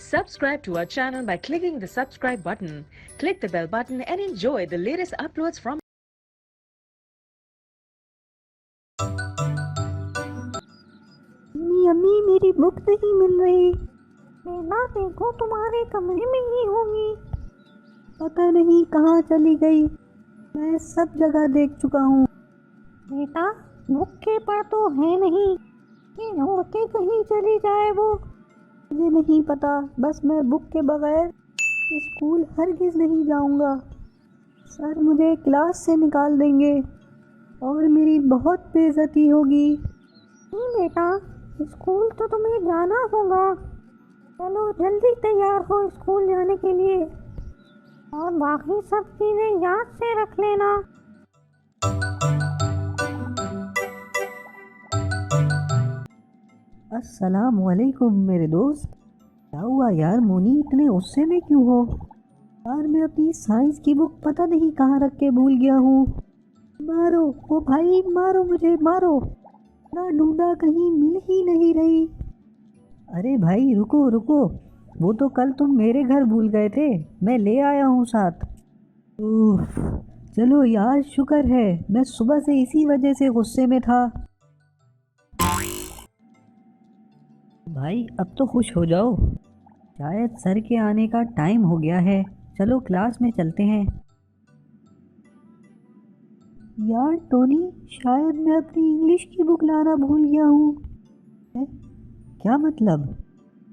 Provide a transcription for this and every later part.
subscribe to our channel by clicking the subscribe button. Click the bell button and enjoy the latest uploads from अम्मी मेरी book नहीं मिल रही। बेटा देखो तुम्हारे कमरे में ही होगी। पता नहीं कहाँ चली गई। मैं सब जगह देख चुका हूँ। बेटा बुक के पर तो है नहीं कि उड़ के कहीं चली जाए वो। मुझे नहीं पता, बस मैं बुक के बगैर स्कूल हरगिज़ नहीं जाऊँगा। सर मुझे क्लास से निकाल देंगे और मेरी बहुत बेइज्जती होगी। नहीं बेटा, स्कूल तो तुम्हें जाना होगा। चलो जल्दी तैयार हो स्कूल जाने के लिए और बाकी सब चीज़ें याद से रख लेना। अस्सलाम वालेकुम मेरे दोस्त। क्या हुआ यार मोनी, इतने गुस्से में क्यों हो? यार मैं अपनी साइंस की बुक पता नहीं कहाँ रख के भूल गया हूँ। मारो ओ भाई, मारो मुझे मारो। ना ढूंढा कहीं मिल ही नहीं रही। अरे भाई रुको रुको, वो तो कल तुम मेरे घर भूल गए थे, मैं ले आया हूँ साथ। उफ, चलो यार शुक्र है, मैं सुबह से इसी वजह से गुस्से में था। भाई अब तो खुश हो जाओ, शायद सर के आने का टाइम हो गया है। चलो क्लास में चलते हैं। यार टोनी, शायद मैं अपनी इंग्लिश की बुक लाना भूल गया हूँ। क्या मतलब?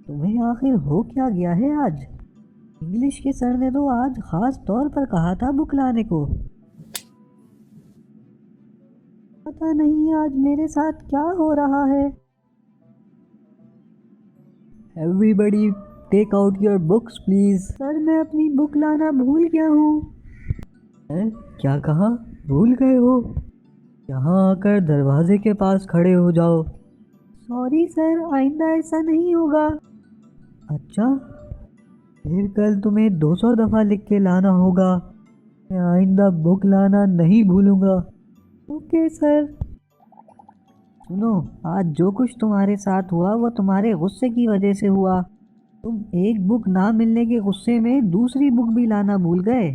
तुम्हें आखिर हो क्या गया है आज? इंग्लिश के सर ने तो आज खास तौर पर कहा था बुक लाने को। पता नहीं आज मेरे साथ क्या हो रहा है। Everybody take out your books please. Sir मैं अपनी बुक लाना भूल गया हूँ। क्या कहा? भूल गए हो? यहाँ आकर दरवाजे के पास खड़े हो जाओ। सॉरी सर, आइंदा ऐसा नहीं होगा। अच्छा, फिर कल तुम्हें 200 दफ़ा लिख के लाना होगा। मैं आइंदा बुक लाना नहीं भूलूंगा। Okay sir. सुनो, आज जो कुछ तुम्हारे साथ हुआ वो तुम्हारे गुस्से की वजह से हुआ। तुम एक बुक ना मिलने के गुस्से में दूसरी बुक भी लाना भूल गए।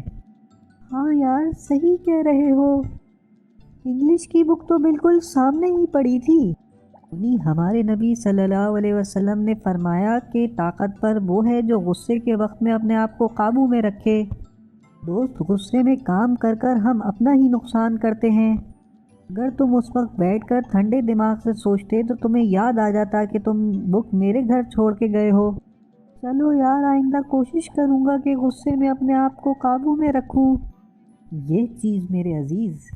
हाँ यार सही कह रहे हो, इंग्लिश की बुक तो बिल्कुल सामने ही पड़ी थी। उन्हीं हमारे नबी सल्लल्लाहु अलैहि वसल्लम ने फरमाया कि ताकतवर वो है जो गुस्से के वक्त में अपने आप को काबू में रखे। दोस्त, गुस्से में काम कर कर हम अपना ही नुकसान करते हैं। अगर तुम उस वक्त बैठकर ठंडे दिमाग से सोचते तो तुम्हें याद आ जाता कि तुम बुक मेरे घर छोड़ के गए हो। चलो यार, आइंदा कोशिश करूँगा कि गुस्से में अपने आप को काबू में रखूँ। ये चीज़ मेरे अजीज़